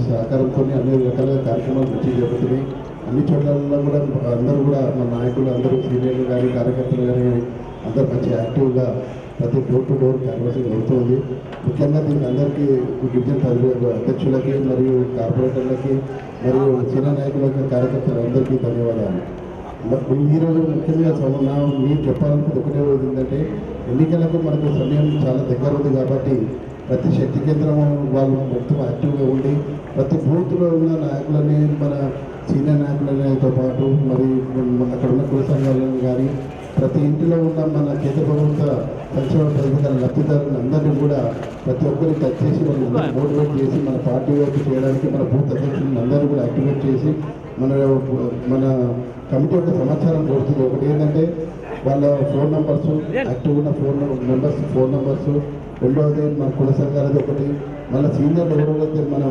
సహకారంతో అన్ని రకాల కార్యక్రమాలు మంచిగా జరుగుతున్నాయి. అన్ని చోట్లలో కూడా అందరూ కూడా మన నాయకులు అందరూ సీనియర్లు కానీ కార్యకర్తలు కానీ అందరూ మంచి యాక్టివ్గా ప్రతి డోర్ టు డోర్ క్యాన్వాసింగ్ అవుతుంది. ముఖ్యంగా దీనికి అందరికీ డివిజన్ అధ్యక్షులకి మరియు కార్పొరేటర్లకి మరియు సీనియర్ నాయకులకి కార్యకర్తలు అందరికీ ధన్యవాదాలు. ఈరోజు ముఖ్యంగా మీరు చెప్పాలనుకుంటే ఒకటే ఏంటంటే ఎన్నికలకు మనకు సమయం చాలా దగ్గర ఉంది కాబట్టి ప్రతి శక్తి కేంద్రం వాళ్ళు మొత్తం యాక్టివ్గా ఉండి ప్రతి బూత్లో ఉన్న నాయకులని మన సీనియర్ నాయకులతో పాటు మరి అక్కడ ఉన్న కుల సంఘాలను కానీ ప్రతి ఇంటిలో ఉన్న మన కేంద్ర ప్రభుత్వ సంక్షేమ పథకాల లబ్ధిదారులను అందరినీ కూడా ప్రతి ఒక్కరికి టచ్ చేసి వాళ్ళని మోటివేట్ చేసి మన పార్టీ వైపు చేయడానికి మన బూత్ అధ్యక్షులను అందరూ కూడా యాక్టివేట్ చేసి మన కమిటీ యొక్క సమాచారం కోరుతుంది. ఒకటి ఏంటంటే వాళ్ళ ఫోన్ నెంబర్స్ యాక్టివ్ ఉన్న ఫోన్ నెంబర్స్ రెండవది మన కుల సంఘాలది ఒకటి మళ్ళీ సీనియర్లు ఎవరైతే మన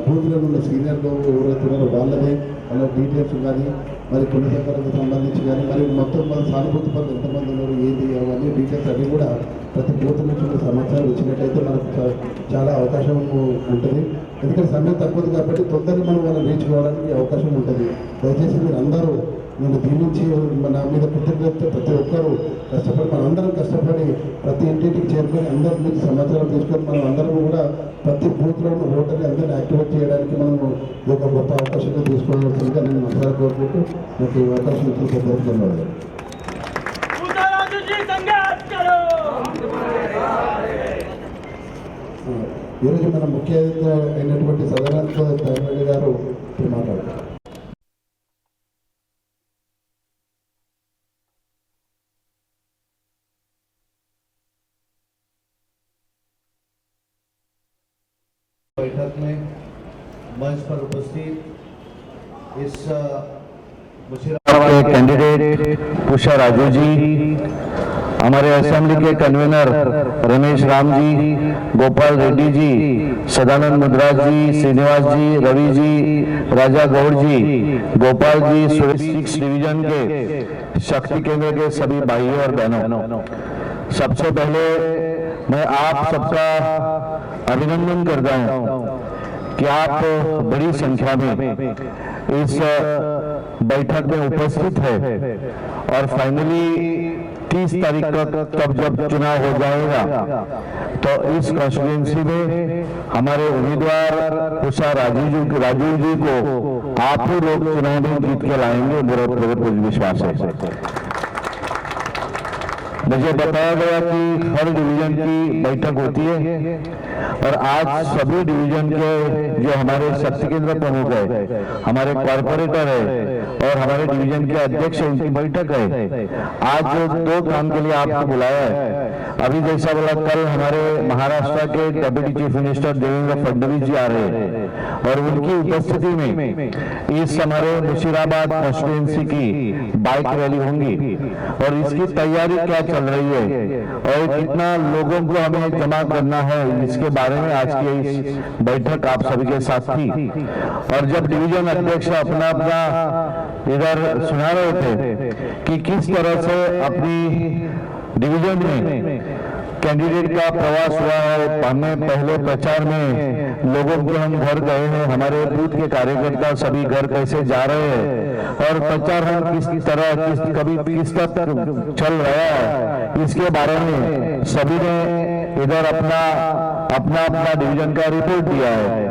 బూత్లో ఉన్న సీనియర్లు ఎవరైతే ఉన్నారో వాళ్ళదే వాళ్ళ డీటెయిల్స్ కానీ మరి కుల సంఘాలకు సంబంధించి కానీ మరి మొత్తం మన సానుభూతి పనులు ఎంతమంది ఉన్నారు ఏంటి అవన్నీ డీటెయిల్స్ అన్నీ కూడా ప్రతి బూత్ నుంచి సమాచారం ఇచ్చినట్టయితే మనకు చాలా అవకాశం ఉంటుంది. ఎందుకంటే సమయం తక్కువది కాబట్టి తొందరగా మనం వాళ్ళని రీచ్ కావడానికి అవకాశం ఉంటుంది. దయచేసి మీరు అందరూ నేను దీని నుంచి నా మీద కృతజ్ఞత ప్రతి ఒక్కరూ కష్టపడి మనం అందరం కష్టపడి ప్రతి ఇంటింటికి చేరుకొని అందరి నుంచి సమాచారం తీసుకొని మనం అందరం కూడా ప్రతి బూత్లో ఉన్న ఓటర్ని అందరినీ యాక్టివేట్ చేయడానికి మనము ఒక గొప్ప అవకాశంగా తీసుకోవాల్సిందిగా నేను మనసారా కోరుకుంటూ నాకు ఈ అవకాశం ఇచ్చిన ధన్యవాదాలు. ఈరోజు మన ముఖ్య అతిథి అయినటువంటి సదానంద ధర్మరెడ్డి గారు మాట్లాడతారు. बैठक में मंच पर उपस्थित इस मुशीराबाद के कैंडिडेट उषा राजू जी, हमारे असेंबली के कन्वीनर रमेश राम जी, गोपाल रेड्डी जी, सदानंद मुद्राज जी, श्रीनिवास जी, रवि जी, राजा गौड़ जी, गोपाल जी, 6 डिवीजन के शक्ति केंद्र के सभी भाइयों और बहनों, सबसे पहले मैं आप सबका अभिनंदन करता हूं कि आप बड़ी संख्या में इस बैठक में उपस्थित है और फाइनली 30 तारीख तक तब जब चुनाव हो जाएगा तो इस कॉन्स्टिट्यूएंसी में हमारे उम्मीदवार उषा राजू जी को आप ही लोग चुनाव में जीत के लाएंगे, मेरा पूरा विश्वास है। मुझे बताया गया कि हर डिवीजन की बैठक होती है और आज सभी डिवीजन के जो हमारे शक्ति केंद्र प्रमुख है, हमारे कॉर्पोरेटर है और हमारे डिवीजन के अध्यक्ष है, उनकी बैठक है। आज 2 काम के लिए आपको बुलाया है। अभी जैसा बोला, कल हमारे महाराष्ट्र के deputy chief minister Devendra Fadnavis ji आ रहे हैं और उनकी उपस्थिति में इस हमारे मुशीराबाद कॉन्स्टिट्यूएंसी की बाइक रैली होंगी और इसकी तैयारी क्या चल रही है और कितना लोगों को हमें जमा करना है, इसके बारे में आज की इस बैठक आप सभी के साथ थी। और जब डिवीजन अध्यक्ष अपना इधर सुना रहे थे कि किस तरह से अपनी डिवीजन में कैंडिडेट का प्रवास हुआ है, हमने पहले प्रचार में लोगों के हम घर गए हैं, हमारे बूथ के कार्यकर्ता सभी घर कैसे जा रहे हैं और प्रचार हम किस तरह किस तक चल रहा है, इसके बारे में सभी ने इधर अपना डिवीजन का रिपोर्ट दिया है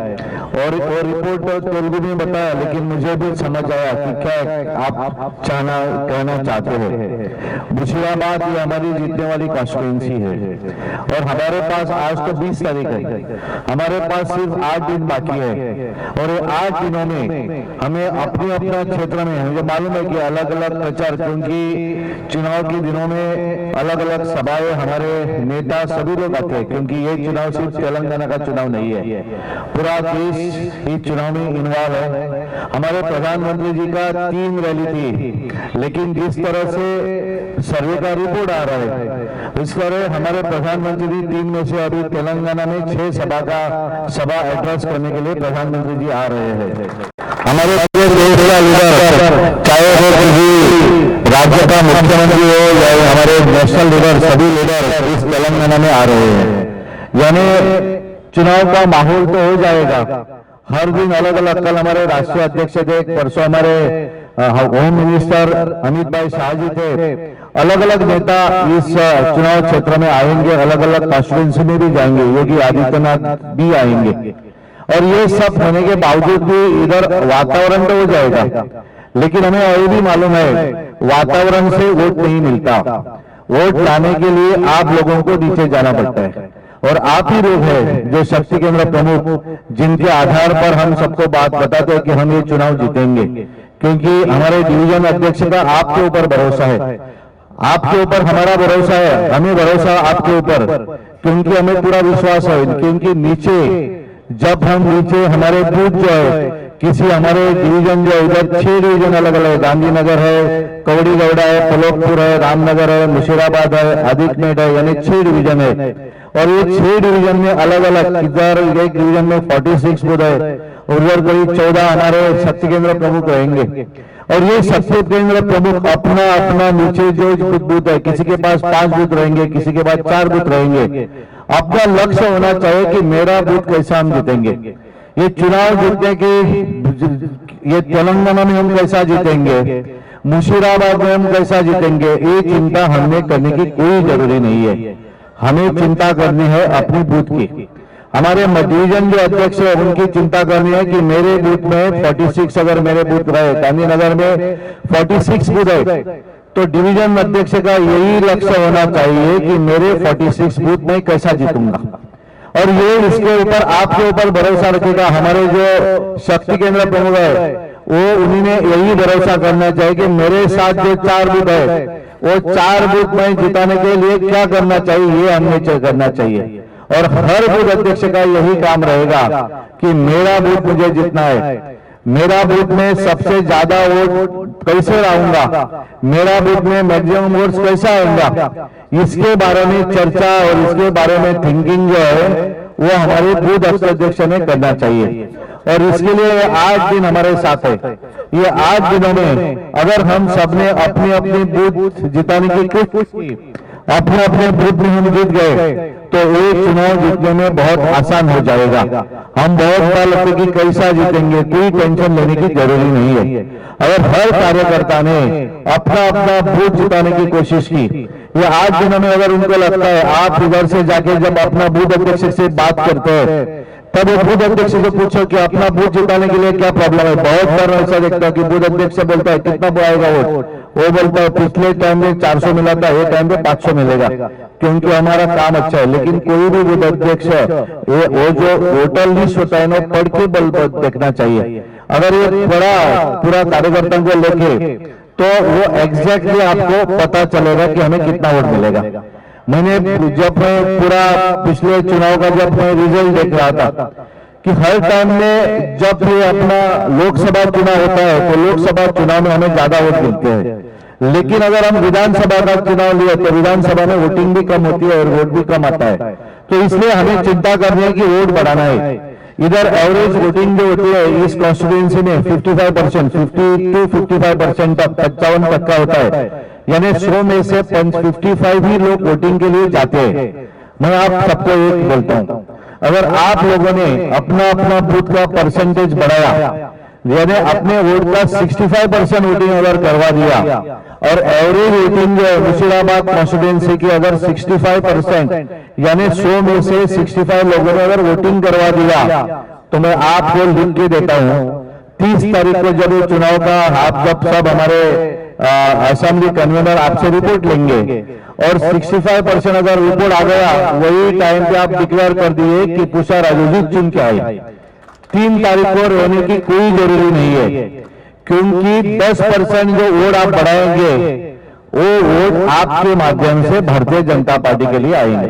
और रिपोर्ट तेलुगु में बताया, लेकिन मुझे भी समझ आया कि क्या आप कहना चाहते हैं। मुशीराबाद ये हमारी जीतने वाली कॉन्स्टिट्यूएंसी है और हमारे पास आज तो 20 तारीख है, हमारे पास सिर्फ 8 दिन बाकी है और ये 8 दिनों में हमें अपना क्षेत्र में, मुझे मालूम है कि अलग अलग प्रचार, क्योंकि चुनाव के दिनों में अलग अलग सभाएं हमारे नेता सभी लोग आते हैं, क्योंकि ये चुनाव सिर्फ तेलंगाना का चुनाव नहीं है, पूरा देश इस चुनाव में इन्वॉल्व है। हमारे प्रधानमंत्री जी का 3 रैली थी, लेकिन जिस तरह से सर्वे का रिपोर्ट आ रहा है इस तरह हमारे प्रधानमंत्री जी 3 में से अभी तेलंगाना में 6 सभा एड्रेस करने के लिए प्रधानमंत्री जी आ रहे हैं। हमारे चाहे वो किसी राज्य का मुख्यमंत्री हो या हमारे नेशनल लीडर, सभी लीडर इस तेलंगाना में आ रहे हैं। यानी चुनाव का माहौल तो हो जाएगा। हर दिन अलग अलग, कल हमारे राष्ट्रीय अध्यक्ष थे, परसों हमारे होम मिनिस्टर अमित भाई शाह जी थे, अलग अलग नेता इस चुनाव क्षेत्र में आएंगे, अलग अलग कॉन्स्टिट्यूंसी में भी जाएंगे, योगी आदित्यनाथ भी आएंगे। और ये सब होने के बावजूद भी इधर वातावरण तो हो जाएगा, लेकिन हमें और भी मालूम है वातावरण से वोट नहीं मिलता। वोट लाने के लिए आप लोगों को नीचे जाना पड़ता है, और आप ही लोग हैं जो शक्ति केंद्र प्रमुख, जिनके आधार पर हम सबको बात बताते हैं कि हम ये चुनाव जीतेंगे, क्योंकि हमारे डिवीजन अध्यक्ष का आपके ऊपर भरोसा है, आपके ऊपर हमारा भरोसा है, हमें भरोसा आपके ऊपर, क्योंकि हमें पूरा विश्वास है। क्योंकि नीचे जब हम नीचे हमारे बूथ जो है, किसी हमारे डिवीजन जो इधर 6 डिवीजन अलग अलग, गांधीनगर है, कवड़ी गौड़ा है, फलोकपुर है, रामनगर है, मुशीराबाद है, आदिकमेट है, यानी 6 डिवीजन है। और ये 6 डिवीजन में अलग अलग, इधर एक डिवीजन में 46 बूथ है, उधर करीब 14 हमारे शक्ति केंद्र प्रमुख रहेंगे। और ये शक्ति केंद्र प्रमुख अपना अपना नीचे जो बूथ है, किसी के पास 5 बूथ रहेंगे, किसी के पास 4 बूथ रहेंगे। अपना लक्ष्य होना चाहिए कि मेरा बूथ कैसा हम जीतेंगे, ये चुनाव जीतने की, ये तेलंगाना में हम कैसा जीतेंगे, मुशीराबाद में हम कैसा जीतेंगे, ये चिंता हमें करने की कोई जरूरी नहीं है। हमें चिंता करनी है अपनी बूथ की। हमारे डिवीजन जो अध्यक्ष है उनकी चिंता करनी है कि मेरे बूथ में 46 अगर मेरे बूथ रहे, गांधीनगर में 46 बूथ है, तो डिवीजन अध्यक्ष का यही लक्ष्य होना चाहिए कि मेरे 46 बूथ में कैसा जीतूंगा। और ये इसके ऊपर आपके ऊपर भरोसा रखेगा। हमारे जो शक्ति केंद्र प्रमुख है वो उन्हीं ने यही भरोसा करना चाहिए कि मेरे साथ जो 4 बूथ है वो 4 बूथ में जिताने के लिए क्या करना चाहिए, ये हमें करना चाहिए। और हर बूथ अध्यक्ष का यही काम रहेगा कि मेरा बूथ मुझे जीतना है, मेरा बूथ में सबसे ज्यादा वोट कैसे लाऊंगा, मेरा बूथ में मैक्सिमम वोट्स कैसा आएगा, इसके बारे में चर्चा और इसके बारे में थिंकिंग जो है वो हमारे बूथ अध्यक्ष ने करना चाहिए। और इसके लिए 8 दिन हमारे साथ है। ये 8 दिनों में अगर हम सबने अपनी अपनी बूथ जिताने की कोशिश की, अपने अपने बूथ में हम जीत गए, तो ये चुनाव जीतने में बहुत आसान हो जाएगा। हम बहुत बार लगते कि कैसा जीतेंगे, कोई टेंशन लेने की जरूरी नहीं है। अगर हर कार्यकर्ता ने अपना अपना बूथ जिताने की कोशिश की, ये 8 दिनों में अगर उनको लगता है, आप इधर से जाके जब अपना बूथ अध्यक्ष से बात करते हैं, तब वो बूथ अध्यक्ष से पूछो कि अपना बूथ जिताने के लिए क्या प्रॉब्लम है। बहुत बार ऐसा देखता है कि बूथ अध्यक्ष से बोलता है कितना आएगा वोट, वो बोलता है पिछले टाइम में 400 मिला था, ये टाइम पे 500 मिलेगा, क्योंकि हमारा काम अच्छा है। लेकिन कोई भी बूथ अध्यक्ष वो जो वोटर लिस्ट होता है ना, पढ़ के देखना चाहिए। अगर ये पूरा कार्यकर्ता को लेके, तो वो एग्जैक्टली आपको पता चलेगा कि हमें कितना वोट मिलेगा। जब मैं पूरा पिछले चुनाव का जब मैं रिजल्ट देख रहा था कि हर टाइम में जब ये अपना लोकसभा चुनाव होता है, तो लोकसभा चुनाव में हमें ज्यादा वोट मिलते हैं। लेकिन अगर हम विधानसभा का चुनाव लिए तो विधानसभा में वोटिंग भी कम होती है और वोट भी कम आता है। तो इसलिए हमें चिंता करनी है कि वोट बढ़ाना है। इधर एवरेज वोटिंग जो होती है इस कॉन्स्टिट्यूएंसी में 55%, 50 to 55% तक 55% होता है, यानी 100 में से 55 ही लोग वोटिंग के लिए जाते हैं। मैं आप सबको एक बोलता हूं, अगर आप लोगों ने अपना अपना बूथ का परसेंटेज बढ़ाया, यानी अपने वोट का 65% वोटिंग अगर करवा दिया, और एवरेज वोटिंग जो है मुशीराबाद कॉन्स्टिट्यूएंसी की अगर 65%, यानी 100 में से 65 लोगों ने अगर वोटिंग करवा दिया, तो मैं आपको लिख के देता हूं 30 तारीख को जब ये चुनाव का आप जब सब हमारे असेंबली कन्वीनर आपसे रिपोर्ट लेंगे और 65% अगर रिपोर्ट आ गया, वही टाइम पे आप डिक्लेयर कर दिए कि पूषा राजू जी चुन के आए। 3 तारीख को रहने की कोई जरूरी नहीं है, क्योंकि 10% जो वोट आप बढ़ाएंगे वो वोट आपके माध्यम से भारतीय जनता पार्टी के लिए आएंगे।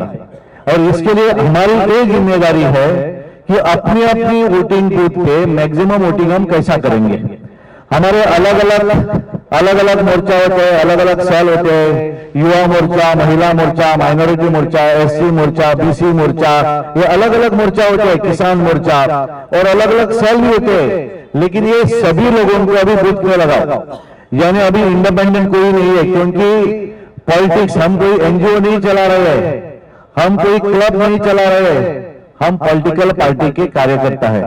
और इसके लिए हमारी ये जिम्मेदारी है कि अपनी अपनी वोटिंग बूथ पे मैक्सिमम वोटिंग हम कैसा करेंगे। हमारे अलग अलग मोर्चा होते हैं, अलग अलग सेल होते हैं, युवा मोर्चा, महिला मोर्चा, माइनॉरिटी मोर्चा, एससी मोर्चा, बीसी मोर्चा, ये अलग अलग मोर्चा होते हैं, किसान मोर्चा, और अलग अलग सेल भी होते हैं। लेकिन ये सभी लोगों को अभी बूथ में लगाओ, यानी अभी इंडिपेंडेंट कोई नहीं है, क्योंकि पॉलिटिक्स हम कोई एनजीओ नहीं चला रहे हैं, हम कोई क्लब नहीं चला रहे हैं, हम पॉलिटिकल पार्टी के कार्यकर्ता है।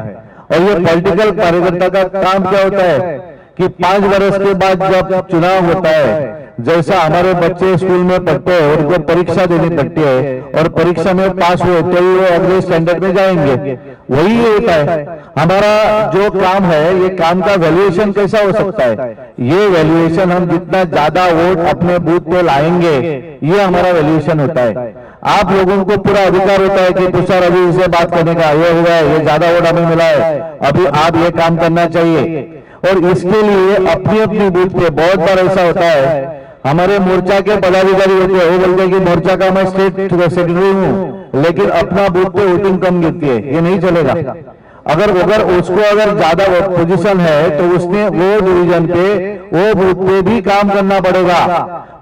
और ये पॉलिटिकल कार्यकर्ता का काम क्या होता है कि 5 वर्ष के बाद जब चुनाव होता है, जैसा हमारे बच्चे स्कूल में पढ़ते हैं, उनको परीक्षा देनी पड़ती है और परीक्षा में पास हुए तो ही वो अगले स्टैंडर्ड में जाएंगे, वही होता है। हमारा जो काम है, ये काम का वैल्यूएशन कैसा हो सकता है? ये वैल्यूएशन हम जितना ज्यादा वोट अपने बूथ पे लाएंगे, ये हमारा वैल्यूएशन होता है। आप लोगों को पूरा अधिकार होता है कि तुषार अभी इसे बात करने का, ये हुआ है, ये ज्यादा वोट हमें मिला है, अभी आप ये काम करना चाहिए। और इसके लिए अपनी अपनी बूथ पे बहुत बार ऐसा होता है, हमारे मोर्चा के पदाधिकारी होते हैं, वो बोलते हैं कि मोर्चा का मैं स्टेट सेक्रेटरी हूं, लेकिन अपना बूथ पे वोटिंग कम गिरती है, ये नहीं चलेगा। अगर उसको अगर ज्यादा पोजीशन है तो उसने वो डिवीजन पे, वो बूथ पे भी काम करना पड़ेगा।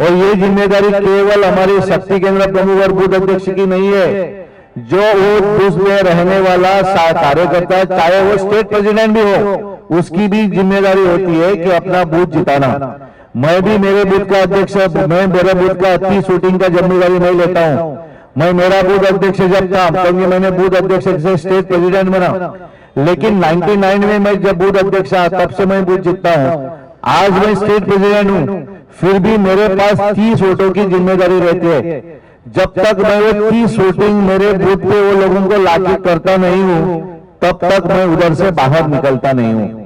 और ये जिम्मेदारी केवल हमारी शक्ति केंद्र प्रमुख और बूथ अध्यक्ष की नहीं है। जो वो बूथ में रहने वाला कार्यकर्ता, चाहे वो स्टेट प्रेसिडेंट भी हो, उसकी भी जिम्मेदारी होती है कि अपना बूथ जिताना। मैं भी मेरे बूथ का अध्यक्ष, मैं मेरे बूथ का 30 शूटिंग का जिम्मेदारी नहीं लेता हूं। मैं मेरा बूथ अध्यक्ष जब था, क्योंकि मैंने बूथ अध्यक्ष से स्टेट प्रेसिडेंट बना, लेकिन 99 में मैं जब बूथ अध्यक्ष था, तब से मैं बूथ जीतता हूं। आज मैं स्टेट प्रेसिडेंट हूं, फिर भी मेरे पास 30 वोटों की जिम्मेदारी रहती है। जब तक मैं वो 30 वोटिंग मेरे बूथ पे वो लोगों को लाके करता नहीं हूं, तब तक मैं उधर से बाहर निकलता नहीं हूं।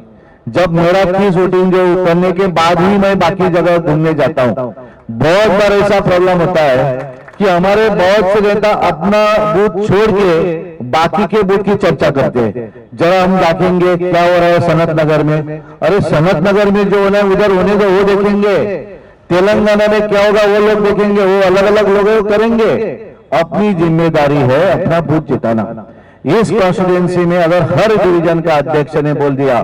जब मेरा 30 वोटिंग जो करने के बाद ही मैं बाकी जगह घूमने जाता हूं। बहुत बार ऐसा प्रॉब्लम होता है कि हमारे बहुत से नेता अपना बूथ छोड़ के बाकी के बूथ की चर्चा करते हैं। जरा हम देखेंगे क्या हो रहा है सनत नगर में, अरे सनत नगर में जो होना है उधर होने दो, वो देखेंगे। तेलंगाना में क्या होगा वो लोग देखेंगे, वो अलग अलग लोग करेंगे। अपनी जिम्मेदारी है अपना बूथ जिताना। इस कॉन्स्टिट्यूएंसी में अगर हर डिवीजन का अध्यक्ष ने बोल दिया,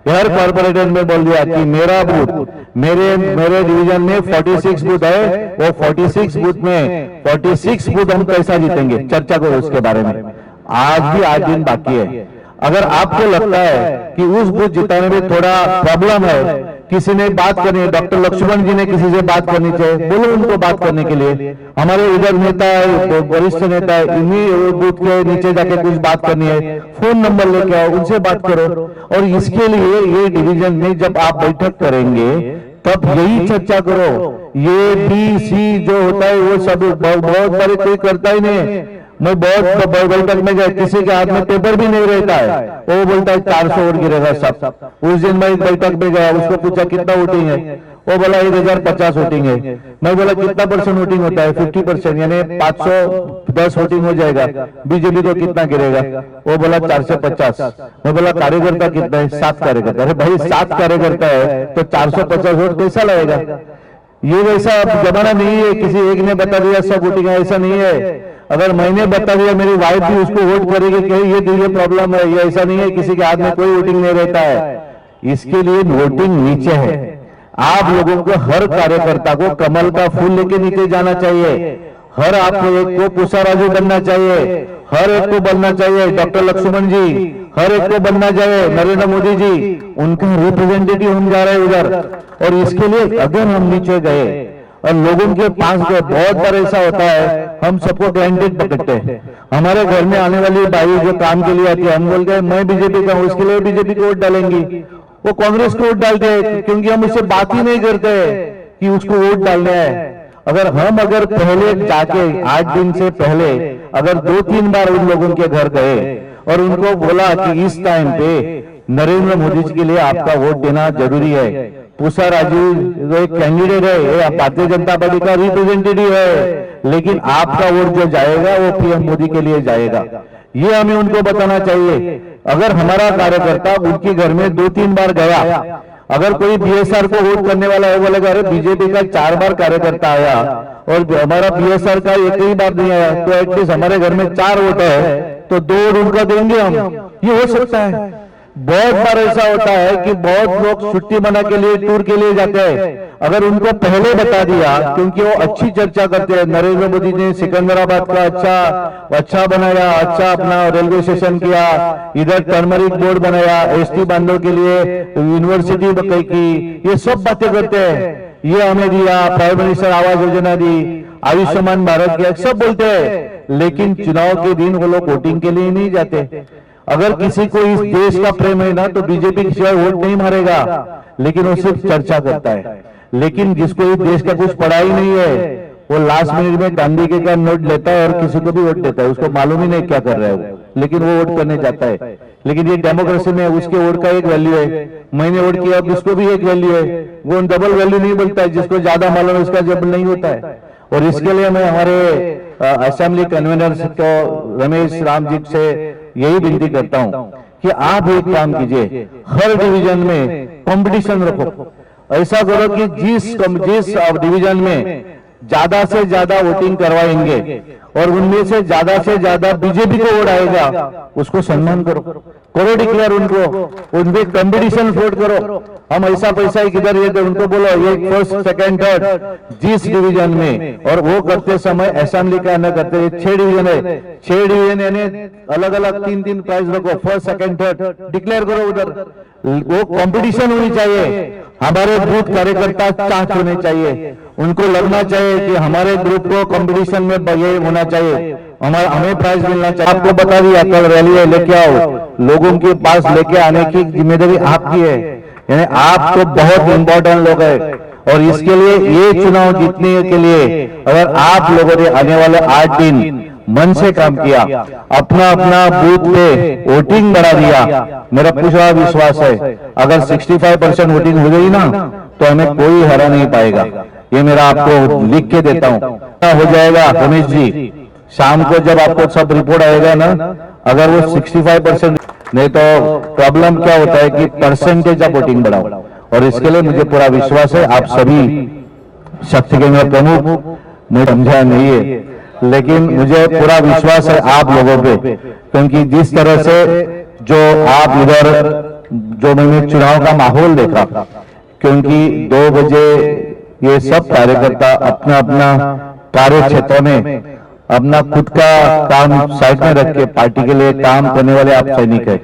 हर कॉर्पोरेटर में बोल दिया कि मेरा बूथ, मेरे डिवीजन में 46 बूथ है, वो 46 बूथ में 46 बूथ हम कैसा जीतेंगे, चर्चा करो उसके बारे में। आज भी 8 दिन बाकी है। अगर आपको लगता है कि उस बूथ जिताने में थोड़ा प्रॉब्लम है, किसी ने बात करनी है, डॉक्टर लक्ष्मण जी ने किसी से बात करनी चाहिए, बोलो उनको बात करने के लिए। हमारे इधर नेता है, वरिष्ठ नेता है, इन्हीं बूथ के नीचे जाके कुछ बात करनी है, फोन नंबर लेके आओ, उनसे बात करो। और इसके लिए ये डिवीजन में जब आप बैठक करेंगे तब यही चर्चा करो। ये बी सी जो होता है वो सब बहुत बार कोई करता ही नहीं। मैं बहुत बैठक में गया, किसी के हाथ में पेपर भी नहीं रहता है, वो बोलता है 400 वोट गिरेगा सब। उस दिन मैं एक बैठक में गया, उसको पूछा कितना वोटिंग है, वो बोला 1050 वोटिंग है। मैं बोला कितना परसेंट वोटिंग होता है? 50%, यानी 510 वोटिंग हो जाएगा। बीजेपी को कितना गिरेगा? वो बोला 450। मैं बोला कार्यकर्ता कितना है? 7 कार्यकर्ता। अरे भाई 7 कार्यकर्ता है तो 450 वोट कैसा लगेगा? ये वैसा जमाना नहीं है किसी एक ने बता दिया सब वोटिंग है, ऐसा नहीं है। अगर मैंने बता दिया मेरी वाइफ भी उसको वोट करेगी कि ये प्रॉब्लम है, ये ऐसा नहीं है किसी के हाथ में कोई वोटिंग नहीं रहता है। इसके लिए वोटिंग नीचे है। आप लोगों को हर कार्यकर्ता को कमल का फूल लेके नीचे जाना चाहिए। हर आपको एक को पूषा राजू बनना चाहिए, हर एक को बनना चाहिए डॉक्टर लक्ष्मण जी, हर एक को बनना चाहिए नरेंद्र मोदी जी, उनका रिप्रेजेंटेटिव हम जा रहे हैं उधर। और इसके लिए अगर हम नीचे गए और लोगों के पास गए, बहुत बार ऐसा होता है हम सबको ग्रांटेड पकड़ते हैं। हमारे घर में आने वाली बाई जो काम के लिए आती है, हम बोलते हैं मैं बीजेपी का हूं, उसके लिए बीजेपी को वोट डालेंगी। वो कांग्रेस को वोट डालते हैं क्योंकि हम उससे बात ही नहीं करते कि उसको वोट डालना है। अगर पहले जाके 8 दिन से पहले अगर 2-3 बार उन लोगों के घर गए और उनको बोला कि इस टाइम पे नरेंद्र मोदी जी के लिए आपका वोट देना जरूरी है, पूषा राजू एक कैंडिडेट है, भारतीय जनता पार्टी का रिप्रेजेंटेटिव है, लेकिन आपका वोट जो जाएगा वो पीएम मोदी के लिए जाएगा, ये हमें उनको बताना चाहिए। अगर हमारा कार्यकर्ता उनके घर में 2-3 बार गया, अगर कोई बीएसआर को वोट करने वाला है, बोलेगा अरे बीजेपी का 4 बार कार्यकर्ता आया और हमारा बीएसआर का एक ही बार नहीं आया, तो एटलीस्ट हमारे घर में 4 वोट है तो 2 वोट उनका देंगे हम, ये हो सकता है। बहुत बार ऐसा होता है कि बहुत लोग छुट्टी मना के लिए टूर के लिए जाते हैं, अगर उनको पहले बता दिया, क्योंकि वो अच्छी चर्चा करते हैं, नरेंद्र मोदी ने सिकंदराबाद का अच्छा बनाया, अच्छा अपना रेलवे स्टेशन किया, इधर टर्मरिक बोर्ड बनाया, एसटी बांधव के लिए यूनिवर्सिटी की, ये सब बातें करते हैं। ये हमें दिया, प्राइम मिनिस्टर आवास योजना दी, आयुष्मान भारत किया, सब बोलते हैं, लेकिन चुनाव के दिन वो लोग वोटिंग के लिए नहीं जाते। अगर किसी को इस देश का प्रेम है ना तो बीजेपी के सिवाय वोट नहीं मारेगा, लेकिन वो सिर्फ चर्चा करता है। लेकिन जिसको इस देश का कुछ पढ़ा ही नहीं है, वो लास्ट मिनट में गांधी के का नोट लेता है और किसी को भी वोट देता है, उसको मालूम ही नहीं क्या कर रहा है वो, लेकिन वो वोट करने जाता है। लेकिन ये डेमोक्रेसी में उसके वोट का एक वैल्यू है, मैंने वोट किया उसको भी एक वैल्यू है, वो डबल वैल्यू नहीं बोलता है, जिसको ज्यादा मालूम है उसका जब नहीं होता है। और इसके लिए मैं हमारे असेंबली कन्वीनर को रमेश राम जी से यही विनती करता हूं कि आप एक काम कीजिए, हर डिवीजन में कंपटीशन रखो। ऐसा करो कि जिस डिवीजन में ज्यादा से ज्यादा वोटिंग करवाएंगे और उनमें से ज्यादा बीजेपी को वोट आएगा, उसको सम्मान करो डिक्लेयर उनपे कंपटीशन वोट करो। हम ऐसा पैसा किधर ये उनको बोलो ये फर्स्ट सेकंड थर्ड जिस डिवीजन में, और वो करते समय असेंबली का न करते 6 डिवीजन है, 6 डिवीजन यानी अलग अलग 3-3 प्राइज रखो, फर्स्ट सेकंड थर्ड डिक्लेयर करो उधर। वो कंपटीशन होनी चाहिए, हमारे बूथ कार्यकर्ता चांस होने चाहिए, उनको लगना चाहिए कि हमारे ग्रुप को कंपटीशन में ये होना चाहिए, हमें प्राइज मिलना चाहिए। आपको बता दिया कल रैली है, लेके आओ, लोगों के पास लेके आने की जिम्मेदारी आपकी है, यानी आप तो बहुत इंपॉर्टेंट लोग हैं। और इसके लिए ये चुनाव जीतने के लिए अगर आप लोगों ने आने वाले 8 दिन मन से काम किया, अपना बूथ पे वोटिंग बढ़ा दिया, मेरा पूरा विश्वास है अगर 65% वोटिंग हो गई ना तो हमें कोई हरा नहीं पाएगा। ये मेरा आपको लिख के देता हूं, हो जाएगा। रमेश जी शाम को जब आपको सब रिपोर्ट आएगा ना, अगर वो 65% नहीं तो प्रॉब्लम क्या होता है कि परसेंटेज ऑफ वोटिंग बढ़ाओ। और इसके लिए मुझे पूरा विश्वास है आप सभी शक्ति केंद्र प्रमुख, मैं समझा नहीं है लेकिन मुझे पूरा विश्वास है आप लोगों पे, क्योंकि जिस तरह से जो आप इधर जो मैंने चुनाव का माहौल देखा, क्योंकि 2 बजे ये सब कार्यकर्ता अपना कार्य क्षेत्र में अपना खुद का काम साइड में रख के पार्टी के लिए काम करने वाले आप सैनिक है,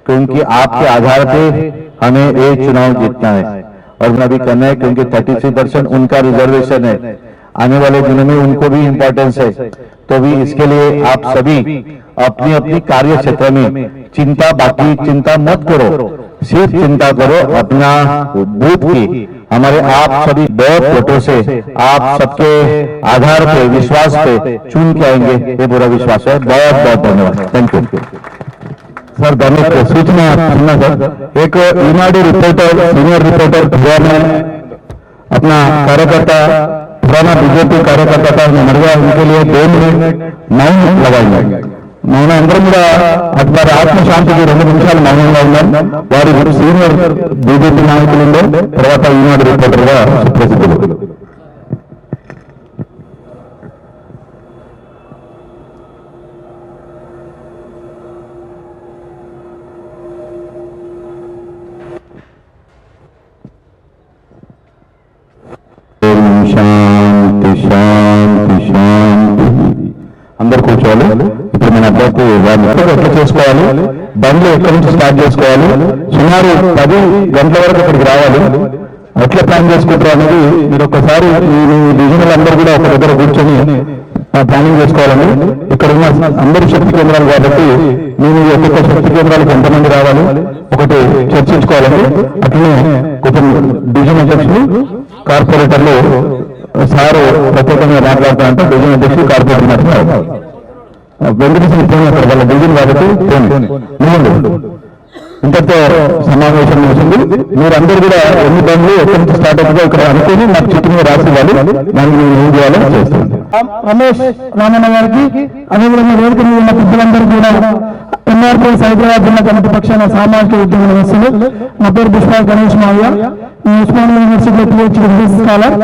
क्योंकि आपके आधार पे हमें ये चुनाव जीतना है और मैं भी करना है, क्योंकि 33% उनका रिजर्वेशन है, आने वाले दिनों में उनको भी इंपॉर्टेंस है। तो भी इसके लिए आप सभी अपनी कार्य क्षेत्र में बाकी चिंता मत करो, सिर्फ चिंता करो अपना बूथ की। हमारे आप सभी बहुत वोटों से आप सबके आधार पे विश्वास पे चुन के आएंगे, ये पूरा विश्वास है। बहुत बहुत धन्यवाद, थैंक यू सर। धन्यवाद। सूचना सुनना सर, एक ईनाडी रिपोर्टर सीनियर रिपोर्टर भैया ने अपना कार्यकर्ता पुराना बीजेपी कार्यकर्ता था मरगा, उनके लिए 2 मिनट मौन लगाएंगे। मौन अंदर వారి ఆత్మశాంతికి 2 నిమిషాలు మౌనంగా ఉన్నాం. వారి సీనియర్ బీజేపీ నాయకులు తర్వాత ఈనాడు రిపోర్టర్ గా సుప్రసిద్ధులు. శాంతి శాంతి శాంతి. అందరు కూర్చోవాలి. ఇప్పుడు మన అభ్యర్థి ఎట్లా చేసుకోవాలి, బండ్లు ఎక్కడి నుంచి స్టార్ట్ చేసుకోవాలి, సుమారు 10 గంటల వరకు ఇక్కడికి రావాలి, ఎట్లా ప్లాన్ చేసుకుంటారు అనేది మీరు ఒక్కసారి ఈ డివిజనల్ అందరూ కూడా ఒక దగ్గర కూర్చొని ప్లానింగ్ చేసుకోవాలండి. ఇక్కడ ఉన్న అందరూ శక్తి కేంద్రాలు కాబట్టి మేము ఒక్కొక్క శక్తి కేంద్రాలకు ఎంతమంది రావాలి ఒకటి చర్చించుకోవాలండి. అట్లనే కొంచెం డివిజన్ అధ్యక్షులు కార్పొరేటర్లు సారు ప్రత్యేకంగా మాట్లాడుతూ అంటే డివిజన్ అధ్యక్షులు కార్పొరేటర్ మాట్లాడారు. వెంకటేశ్వర ఫోన్ అక్కడ వాళ్ళ డివిజన్ కాబట్టి ఫోన్ ఇంతతో సమావేశం వచ్చింది. మీరందరూ కూడా ఎన్ని బండ్లు ఎక్కడి నుంచి స్టార్ట్ అవుతుందో ఇక్కడ అనుకుని నాకు చుట్టూ రాసి ఇవ్వాలి, దాన్ని నేను ఏం చేయాలని చేస్తాను. రమేష్ రామన్న గారికి అదేవిధంగా వేదిక మీద ఉన్న పెద్దలందరూ కూడా ఎన్ఆర్పీఎస్ హైదరాబాద్ జిల్లా కమిటీ పక్షాన సామాజిక ఉద్యమ వ్యవస్థలు. నా పేరు పుష్ప గణేష్ మావయ్య, ఉస్మానియా యూనివర్సిటీలో PhD స్కాలర్.